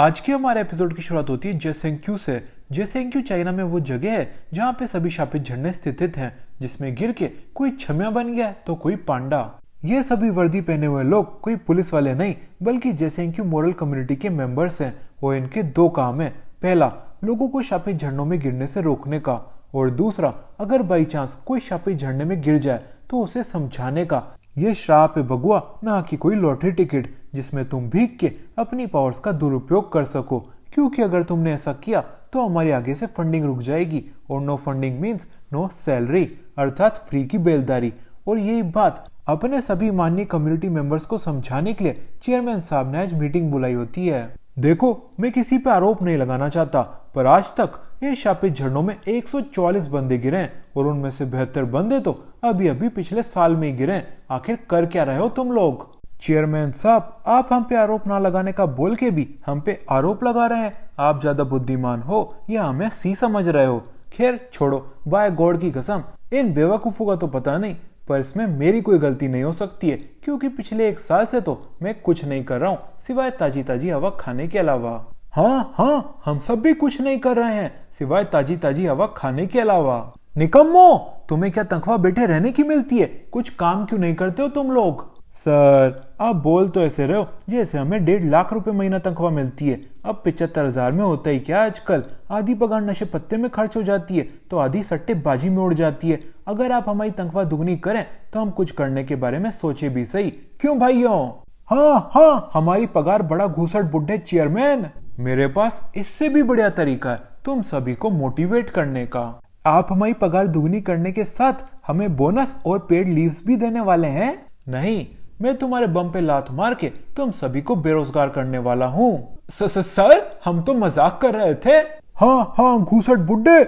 आज के हमारे एपिसोड की शुरुआत होती है जेसेंक्यू से। जेसेंक्यू चाइना में वो जगह है जहाँ पे सभी शापित झंडे स्थित हैं, जिसमें गिर के कोई छमिया बन गया तो कोई पांडा। ये सभी वर्दी पहने हुए लोग कोई पुलिस वाले नहीं बल्कि जेसेंक्यू मोरल कम्युनिटी के मेंबर्स हैं और इनके दो काम है। पहला, लोगों को शापित झंडों में गिरने से रोकने का, और दूसरा, अगर बाई चांस कोई शापित झंडे में गिर जाए तो उसे समझाने का। ये श्राप है बगुआ, ना कि कोई लॉटरी टिकट जिसमें तुम भीग के अपनी पावर्स का दुरुपयोग कर सको, क्योंकि अगर तुमने ऐसा किया तो हमारे आगे से फंडिंग रुक जाएगी और no funding means no salary, अर्थात फ्री की बेलदारी। और यही बात अपने सभी माननीय कम्युनिटी मेंबर्स को समझाने के लिए चेयरमैन साहब ने आज मीटिंग बुलाई होती है। देखो, मैं किसी पे आरोप नहीं लगाना चाहता, पर आज तक ये शापित झंडों में 144 बंदे गिरे हैं और उनमें से 72 बंदे तो अभी अभी पिछले साल में ही गिरे हैं। आखिर कर क्या रहे हो तुम लोग? चेयरमैन साहब, आप हम पे आरोप ना लगाने का बोल के भी हम पे आरोप लगा रहे हैं। आप ज्यादा बुद्धिमान हो या हमें सी समझ रहे हो? खैर छोड़ो, बाय गॉड की कसम इन बेवकूफों का तो पता नहीं, पर इसमें मेरी कोई गलती नहीं हो सकती है, क्योंकि पिछले 1 साल से तो मैं कुछ नहीं कर रहा हूँ सिवाय ताजी ताजी हवा खाने के अलावा। हाँ, हम सब भी कुछ नहीं कर रहे हैं सिवाय ताजी ताजी हवा खाने के अलावा। निकम्मो, तुम्हें क्या तनख्वाह बैठे रहने की मिलती है? कुछ काम क्यों नहीं करते हो तुम लोग? सर, आप बोल तो ऐसे रहो जैसे हमें 1.5 लाख रुपए महीना तनख्वाह मिलती है। अब 75,000 में होता ही क्या आजकल? आधी पगार नशे पत्ते में खर्च हो जाती है तो आधी सट्टेबाजी में उड़ जाती है। अगर आप हमारी तनख्वाह दुगनी करें तो हम कुछ करने के बारे में सोचे भी सही। क्यों भाइयों? हाँ, हमारी पगार बड़ा घूसट बुड्ढे चेयरमैन। मेरे पास इससे भी बढ़िया तरीका है तुम सभी को मोटिवेट करने का। आप हमारी पगार दुगनी करने के साथ हमें बोनस और पेड लीव्स भी देने वाले हैं। नहीं, मैं तुम्हारे बम पे लात मार के तुम सभी को बेरोजगार करने वाला हूँ। सर, हम तो मजाक कर रहे थे। हाँ, घूसट बुड्ढे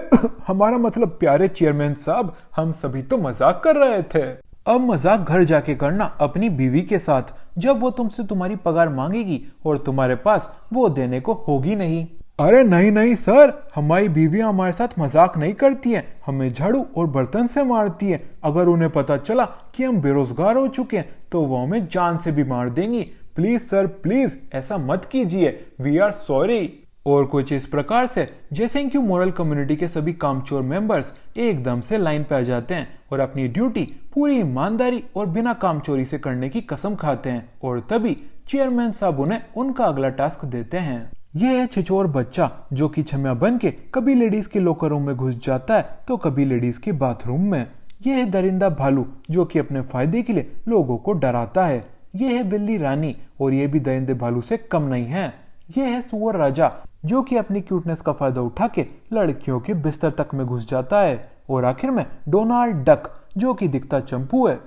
हमारा मतलब प्यारे चेयरमैन साहब, हम सभी तो मजाक कर रहे थे। अब मजाक घर जाके करना अपनी बीवी के साथ, जब वो तुमसे तुम्हारी पगार मांगेगी और तुम्हारे पास वो देने को होगी नहीं। अरे नहीं सर, हमारी बीवियां हमारे साथ मजाक नहीं करती हैं, हमें झाड़ू और बर्तन से मारती हैं। अगर उन्हें पता चला कि हम बेरोजगार हो चुके हैं तो वो हमें जान से भी मार देंगी। प्लीज सर, प्लीज ऐसा मत कीजिए, वी आर सॉरी। और कुछ इस प्रकार से जेसेंक्यू मोरल कम्युनिटी के सभी कामचोर मेंबर्स एकदम से लाइन पे आ जाते हैं और अपनी ड्यूटी पूरी ईमानदारी और बिना कामचोरी से करने की कसम खाते हैं। और तभी चेयरमैन साहब उन्हें उनका अगला टास्क देते हैं। यह है छिछोर बच्चा जो कि छमिया बन के कभी लेडीज के लॉकर रूम में घुस जाता है तो कभी लेडीज के बाथरूम में। यह है दरिंदा भालू जो कि अपने फायदे के लिए लोगों को डराता है। यह है बिल्ली रानी और ये भी दरिंदे भालू से कम नहीं है। यह है सुअर राजा जो कि अपनी क्यूटनेस का फायदा उठा के लड़कियों के बिस्तर तक में घुस जाता है। और आखिर में डोनाल्ड डक जो कि दिखता चंपू है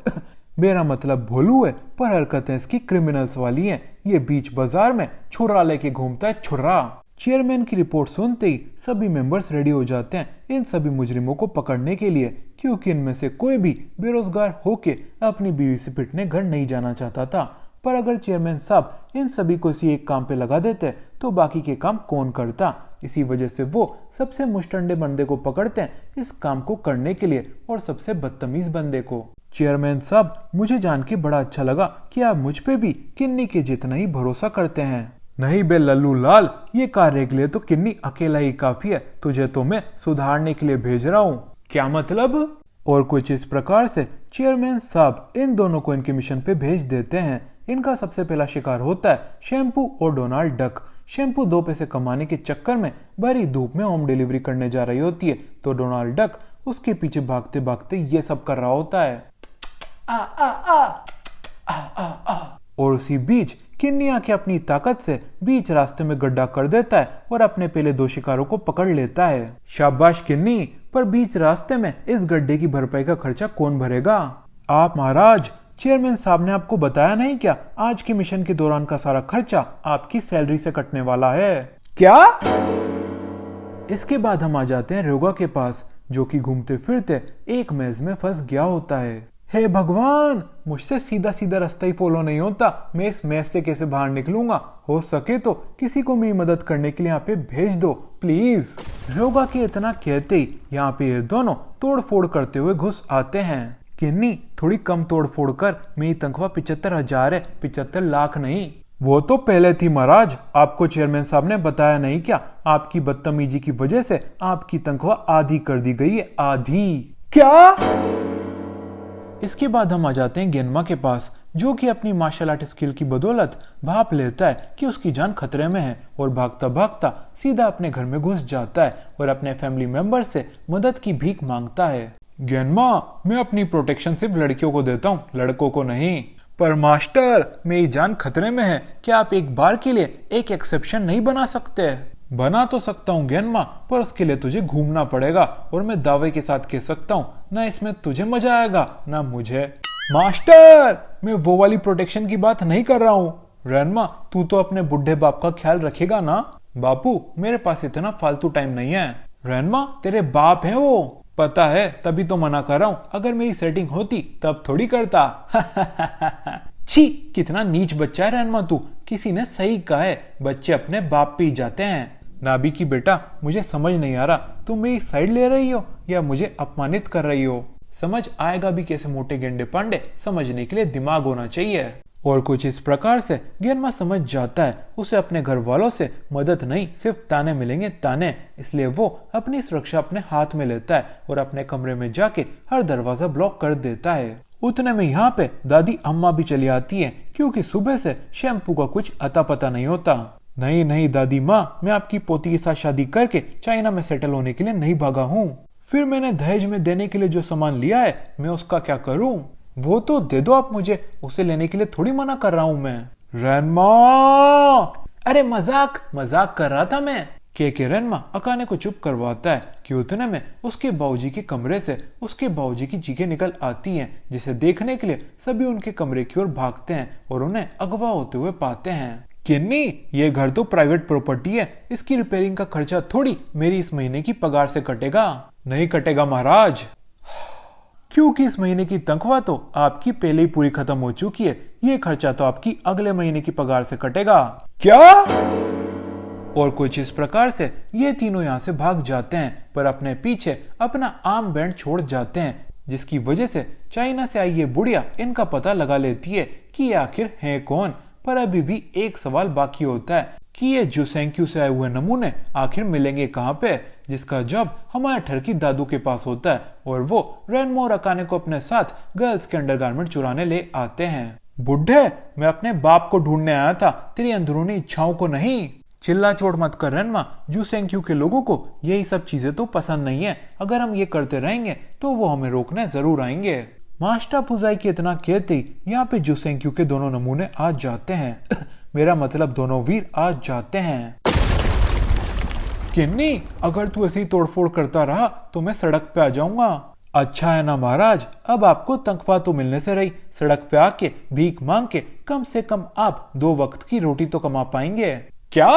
मेरा मतलब भोलू है, पर हरकतें इसकी क्रिमिनल्स वाली हैं। ये बीच बाजार में छुरा लेके घूमता है छुरा। चेयरमैन की रिपोर्ट सुनते ही सभी मेंबर्स रेडी हो जाते हैं इन सभी मुजरिमों को पकड़ने के लिए, क्योंकि इनमें से कोई भी बेरोजगार होके अपनी बीवी से पिटने घर नहीं जाना चाहता था। पर अगर चेयरमैन साहब इन सभी को इसी एक काम पे लगा देते तो बाकी के काम कौन करता? इसी वजह से वो सबसे मुश्तंडे बंदे को पकड़ते हैं इस काम को करने के लिए, और सबसे बदतमीज बंदे को। चेयरमैन साहब, मुझे जान के बड़ा अच्छा लगा कि आप मुझ पे भी किन्नी के जितना ही भरोसा करते हैं। नहीं बे लल्लू लाल, ये कार्य के लिए तो किन्नी अकेला ही काफी है, तुझे तो मैं सुधारने के लिए भेज रहा हूँ। क्या मतलब? और कुछ इस प्रकार से चेयरमैन साहब इन दोनों को इनके मिशन पे भेज देते हैं। इनका सबसे पहला शिकार होता है शैम्पू और डोनाल्ड डक। शैम्पू 2 पैसे कमाने के चक्कर में भरी धूप में होम डिलीवरी करने जा रही होती है तो डोनाल्ड डक उसके पीछे भागते भागते ये सब कर रहा होता है। और उसी बीच किन्नी आके अपनी ताकत से बीच रास्ते में गड्ढा कर देता है और अपने पहले 2 शिकारों को पकड़ लेता है। शाबाश किन्नी, पर बीच रास्ते में इस गड्ढे की भरपाई का खर्चा कौन भरेगा? आप महाराज, चेयरमैन साहब ने आपको बताया नहीं क्या? आज के मिशन के दौरान का सारा खर्चा आपकी सैलरी से कटने वाला है। क्या? इसके बाद हम आ जाते हैं रोगा के पास जो कि घूमते फिरते एक मेज में फंस गया होता है। हे भगवान, मुझसे सीधा सीधा रास्ता ही फॉलो नहीं होता, मैं इस मेज से कैसे बाहर निकलूंगा? हो सके तो किसी को मेरी मदद करने के लिए यहाँ पे भेज दो प्लीज। रोगा के इतना कहते ही यहाँ पे ये दोनों तोड़ फोड़ करते हुए घुस आते हैं। किन्नी, थोड़ी कम तोड़ फोड़ कर, मेरी तनख्वाह 75,000 है, 75 लाख नहीं। वो तो पहले थी महाराज, आपको चेयरमैन साहब ने बताया नहीं क्या? आपकी बदतमीजी की वजह से आपकी तनख्वाह आधी कर दी गई है, आधी। क्या? इसके बाद हम आ जाते हैं गेनमा के पास, जो कि अपनी मार्शल आर्ट स्किल की बदौलत भाप लेता है कि उसकी जान खतरे में है और भागता भागता सीधा अपने घर में घुस जाता है और अपने फैमिली मेंबर से मदद की भीख मांगता है। गेनमा, मैं अपनी प्रोटेक्शन सिर्फ लड़कियों को देता हूँ, लड़कों को नहीं। पर मास्टर, मेरी जान खतरे में है, क्या आप एक बार के लिए एक एक्सेप्शन नहीं बना सकते? बना तो सकता हूँ गेनमा, पर उसके लिए तुझे घूमना पड़ेगा और मैं दावे के साथ कह सकता हूँ ना इसमें तुझे मजा आएगा ना मुझे। मास्टर, मैं वो वाली प्रोटेक्शन की बात नहीं कर रहा हूँ। रेनमा, तू तो अपने बुढ़े बाप का ख्याल रखेगा ना? बापू, मेरे पास इतना फालतू टाइम नहीं है। रेनमा, तेरे बाप हैं वो। पता है, तभी तो मना कर रहा हूँ, अगर मेरी सेटिंग होती तब थोड़ी करता। छी, कितना नीच बच्चा है रेनमा तू। किसी ने सही कहा है, बच्चे अपने बाप पे ही जाते हैं। नाबी की बेटा, मुझे समझ नहीं आ रहा, तुम मेरी साइड ले रही हो या मुझे अपमानित कर रही हो? समझ आएगा भी कैसे मोटे गेंडे पांडे, समझने के लिए दिमाग होना चाहिए। और कुछ इस प्रकार से गेनमा समझ जाता है उसे अपने घर वालों से मदद नहीं सिर्फ ताने मिलेंगे, ताने। इसलिए वो अपनी सुरक्षा अपने हाथ में लेता है और अपने कमरे में जाके हर दरवाजा ब्लॉक कर देता है। उतने में यहाँ पे दादी अम्मा भी चली आती है, क्योंकि सुबह से शैम्पू का कुछ अता पता नहीं होता। नहीं नहीं दादी माँ, मैं आपकी पोती के साथ शादी करके चाइना में सेटल होने के लिए नहीं भागा हूँ। फिर मैंने दहेज में देने के लिए जो सामान लिया है, मैं उसका क्या करूँ? वो तो दे दो आप मुझे, उसे लेने के लिए थोड़ी मना कर रहा हूँ मैं। रेनमा, अरे मजाक मजाक कर रहा था मैं। के रेनमा अकाने को चुप करवाता है कि उतने में उसके बाबूजी के कमरे से उसके बाबूजी की चीखें निकल आती हैं, जिसे देखने के लिए सभी उनके कमरे की ओर भागते हैं और उन्हें अगवा होते हुए पाते हैं। किन्नी, ये घर तो प्राइवेट प्रॉपर्टी है, इसकी रिपेयरिंग का खर्चा थोड़ी मेरी इस महीने की पगार से कटेगा। नहीं कटेगा महाराज, क्योंकि इस महीने की तनख्वाह तो आपकी पहले ही पूरी खत्म हो चुकी है। ये खर्चा तो आपकी अगले महीने की पगार से कटेगा। क्या? और कुछ इस प्रकार से ये तीनों यहाँ से भाग जाते हैं, पर अपने पीछे अपना आर्म बैंड छोड़ जाते हैं, जिसकी वजह से चाइना से आई ये बुढ़िया इनका पता लगा लेती है कि ये आखिर है कौन। पर अभी भी एक सवाल बाकी होता है कि ये जुसेंक्यू से आए हुए नमूने आखिर मिलेंगे कहाँ पे, जिसका जवाब हमारे ठरकी दादू के पास होता है और वो रेनमो और अकाने को अपने साथ गर्ल्स के अंडरगारमेंट चुराने ले आते हैं। बुढ़े, मैं अपने बाप को ढूंढने आया था, तेरी अंदरूनी इच्छाओं को नहीं। चिल्ला चोट मत कर रेनमा, जुसेंक्यू के लोगों को यही सब चीजें तो पसंद नहीं है। अगर हम ये करते रहेंगे तो वो हमें रोकने जरूर आएंगे। मास्टर पुजाई की इतना कहते ही यहाँ पे जुसेंक्यू के दोनों नमूने आ जाते हैं। मेरा मतलब दोनों वीर आ जाते हैं। किन्नी, अगर तू ऐसी तोड़फोड़ करता रहा तो मैं सड़क पे आ जाऊंगा। अच्छा है ना महाराज, अब आपको तनख्वाह तो मिलने से रही, सड़क पे आके भीख मांग के कम से कम आप 2 वक्त की रोटी तो कमा पाएंगे। क्या?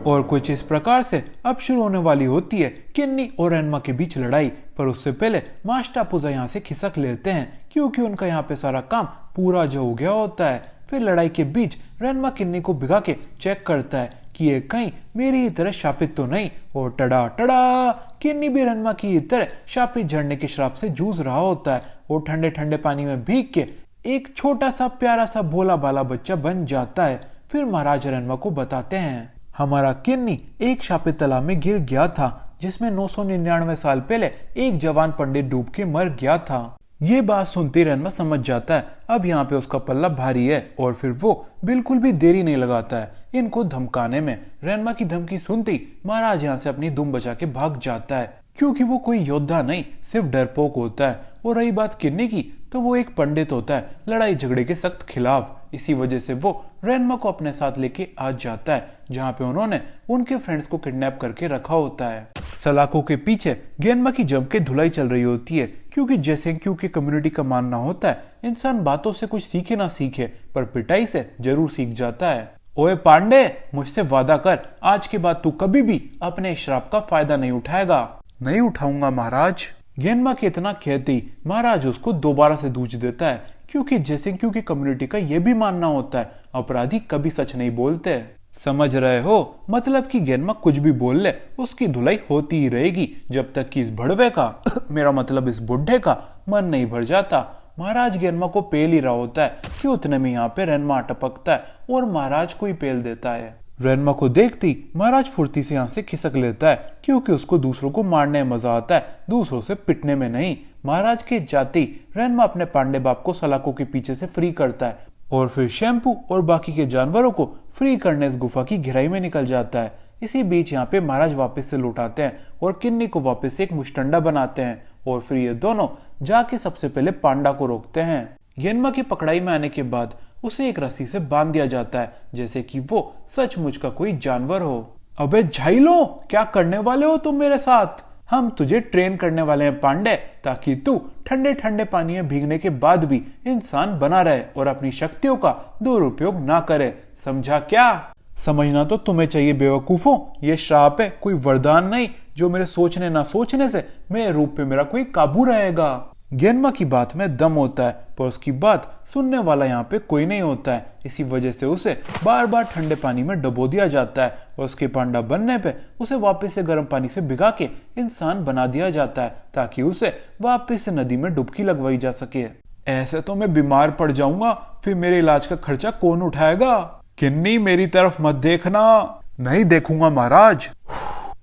और कुछ इस प्रकार से अब शुरू होने वाली होती है किन्नी और रेनमा के बीच लड़ाई। पर उससे पहले मास्टर पुजा यहाँ से खिसक लेते हैं, क्योंकि उनका यहाँ पे सारा काम पूरा जो हो गया होता है। फिर लड़ाई के बीच रेनमा किन्नी को भिगा के चेक करता है कि ये कहीं मेरी ही तरह शापित तो नहीं, और टड़ा टड़ा किन्नी भी रेनमा की ही तरह शापित झड़ने के श्राप से जूझ रहा होता है और ठंडे ठंडे पानी में भीग के एक छोटा सा प्यारा सा भोला भाला बच्चा बन जाता है। फिर महाराज रेनमा को बताते हैं, हमारा किन्नी एक शापित तालाब में गिर गया था, जिसमें 999 साल पहले एक जवान पंडित डूब के मर गया था। ये बात सुनते रेनमा समझ जाता है अब यहाँ पे उसका पल्ला भारी है, और फिर वो बिल्कुल भी देरी नहीं लगाता है इनको धमकाने में। रेनमा की धमकी सुनती महाराज यहाँ से अपनी दुम बचा के भाग जाता है, क्योंकि वो कोई योद्धा नहीं सिर्फ डरपोक होता है। और रही बात किन्नी की, तो वो एक पंडित होता है लड़ाई झगड़े के सख्त खिलाफ। इसी वजह से वो रेनमा को अपने साथ लेके आ जाता है, जहाँ पे उन्होंने उनके फ्रेंड्स को किडनैप करके रखा होता है। सलाखों के पीछे गेनमा की जम के धुलाई चल रही होती है, क्योंकि जेसेंक्यू की कम्युनिटी का मानना होता है इंसान बातों से कुछ सीखे ना सीखे, पर पिटाई से जरूर सीख जाता है। ओए पांडे, मुझसे वादा कर, आज के बाद तू कभी भी अपने श्राप का फायदा नहीं उठाएगा। नहीं उठाऊंगा महाराज। गेनमा के इतना कहती महाराज उसको दोबारा से दूज देता है, क्योंकि जेसेंक्यू की कम्युनिटी का यह भी मानना होता है अपराधी कभी सच नहीं बोलते। समझ रहे हो? मतलब कि गेनमा कुछ भी बोल ले उसकी धुलाई होती ही रहेगी, जब तक कि इस भड़वे का मेरा मतलब इस बुढ़े का मन नहीं भर जाता। महाराज गेनमा को पेल ही रहा होता है कि उतने में यहाँ पे रेनमा टपकता है और महाराज को ही पेल देता है। रेनमा को देखती महाराज फुर्ती से यहाँ से खिसक लेता है क्योंकि उसको दूसरों को मारने में मजा आता है, दूसरों से पिटने में नहीं। महाराज के जाती रेनमा अपने पांडे बाप को सलाखों के पीछे से फ्री करता है और फिर शैम्पू और बाकी के जानवरों को फ्री करने इस गुफा की गहराई में निकल जाता है। इसी बीच यहाँ पे महाराज वापस से लौट आते हैं और किन्नी को वापस से एक मुस्टंडा बनाते हैं और फिर ये दोनों जाके सबसे पहले पांडा को रोकते हैं। गेनमा की पकड़ाई में आने के बाद उसे एक रस्सी से बांध दिया जाता है जैसे कि वो सचमुच का कोई जानवर हो। अबे झाइलो, क्या करने वाले हो तुम मेरे साथ? हम तुझे ट्रेन करने वाले हैं पांडे, ताकि तू ठंडे ठंडे पानी में भीगने के बाद भी इंसान बना रहे और अपनी शक्तियों का दुरुपयोग ना करे, समझा क्या? समझना तो तुम्हें चाहिए बेवकूफों, ये श्राप है, कोई वरदान नहीं जो मेरे सोचने ना सोचने से मेरे रूप पे मेरा कोई काबू रहेगा। गेनमा की बात में दम होता है पर उसकी बात सुनने वाला यहाँ पे कोई नहीं होता है। इसी वजह से उसे बार बार ठंडे पानी में डुबो दिया जाता है और उसके पांडा बनने पे उसे वापस से गर्म पानी से भिगा के इंसान बना दिया जाता है ताकि उसे वापस से नदी में डुबकी लगवाई जा सके। ऐसे तो मैं बीमार पड़ जाऊंगा, फिर मेरे इलाज का खर्चा कौन उठाएगा? किन्नी, मेरी तरफ मत देखना। नहीं देखूंगा महाराज,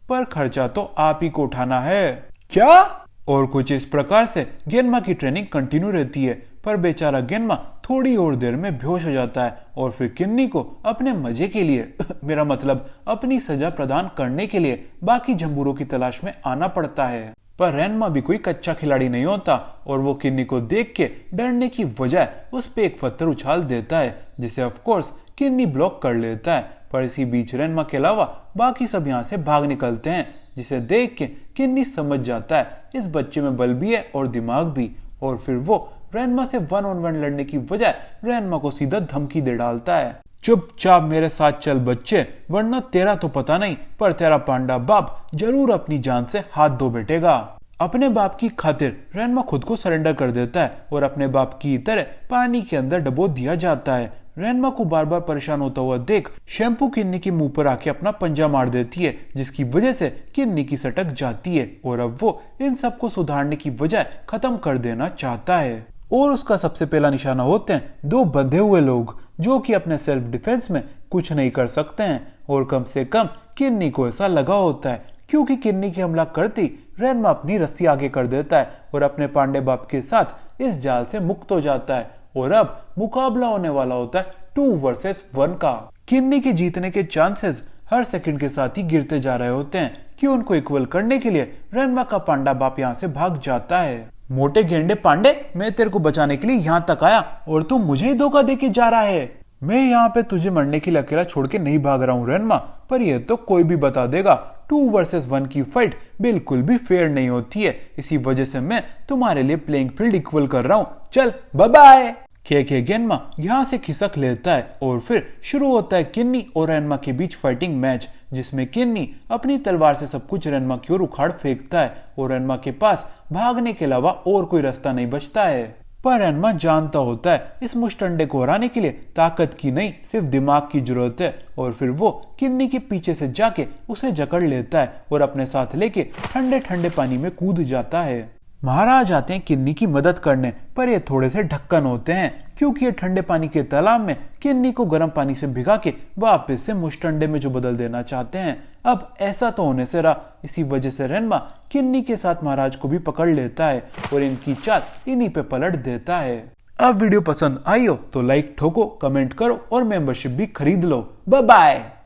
पर खर्चा तो आप ही को उठाना है। क्या? और कुछ इस प्रकार से गेनमा की ट्रेनिंग कंटिन्यू रहती है पर बेचारा गेनमा थोड़ी और देर में बेहोश हो जाता है और फिर किन्नी को अपने मजे के लिए मेरा मतलब अपनी सजा प्रदान करने के लिए बाकी जंबूरों की तलाश में आना पड़ता है। पर रेनमा भी कोई कच्चा खिलाड़ी नहीं होता और वो किन्नी को देख के डरने की बजाय उस पे एक पत्थर उछाल देता है जिसे ऑफ कोर्स किन्नी ब्लॉक कर लेता है। पर इसी बीच रेनमा के अलावा बाकी सब यहाँ से भाग निकलते हैं जिसे देख के किन्नी समझ जाता है इस बच्चे में बल भी है और दिमाग भी, और फिर वो रेनमा से 1-on-1 लड़ने की बजाय रेनमा को सीधा धमकी दे डालता है, चुपचाप मेरे साथ चल बच्चे, वरना तेरा तो पता नहीं पर तेरा पांडा बाप जरूर अपनी जान से हाथ धो बैठेगा। अपने बाप की खातिर रेनमा खुद को सरेंडर कर देता है और अपने बाप की तरह पानी के अंदर डबो दिया जाता है। रेनमा को बार बार परेशान होता हुआ देख शैम्पू किन्नी के मुंह पर आके अपना पंजा मार देती है जिसकी वजह से किन्नी की सटक जाती है और अब वो इन सबको सुधारने की बजाय खत्म कर देना चाहता है। और उसका सबसे पहला निशाना होते हैं दो बंधे हुए लोग जो कि अपने सेल्फ डिफेंस में कुछ नहीं कर सकते हैं और कम से कम किन्नी को ऐसा लगा होता है क्योंकि किन्नी की हमला करती रेनमा अपनी रस्सी आगे कर देता है और अपने पांडे बाप के साथ इस जाल से मुक्त हो जाता है और अब मुकाबला होने वाला होता है 2 वर्सेस 1 का। किन्नी के जीतने के चांसेस हर सेकंड के साथ ही गिरते जा रहे होते हैं कि उनको इक्वल करने के लिए रेनमा का पांडा बाप यहाँ से भाग जाता है। मोटे गेंडे पांडे, मैं तेरे को बचाने के लिए यहाँ तक आया और तू मुझे ही धोखा देके जा रहा है। मैं यहाँ पे तुझे मरने के लिए अकेला छोड़ के नहीं भाग रहा हूँ रेनमा, पर यह तो कोई भी बता देगा 2 वर्सेस 1 की फाइट बिल्कुल भी फेयर नहीं होती है, इसी वजह से मैं तुम्हारे लिए प्लेइंग फील्ड इक्वल कर रहा हूँ, चल बाय बाय। के गेनमा यहाँ से खिसक लेता है और फिर शुरू होता है किन्नी और रेनमा के बीच फाइटिंग मैच जिसमें किन्नी अपनी तलवार से सब कुछ रेनमा की ओर उखाड़ फेंकता है और रेनमा के पास भागने के अलावा और कोई रास्ता नहीं बचता है। पर रेनमा जानता होता है इस मुस्टंडे को हराने के लिए ताकत की नहीं सिर्फ दिमाग की जरूरत है और फिर वो किन्नी के पीछे से जाके उसे जकड़ लेता है और अपने साथ लेके ठंडे ठंडे पानी में कूद जाता है। महाराज आते हैं किन्नी की मदद करने पर ये थोड़े से ढक्कन होते हैं क्योंकि ये ठंडे पानी के तालाब में किन्नी को गर्म पानी से भिगा के वापस से मुस्टंडे में जो बदल देना चाहते हैं। अब ऐसा तो होने से रहा, इसी वजह से रेनमा किन्नी के साथ महाराज को भी पकड़ लेता है और इनकी चाल इन्हीं पे पलट देता है। अब वीडियो पसंद आई हो तो लाइक ठोको, कमेंट करो और मेंबरशिप भी खरीद लो। Bye bye.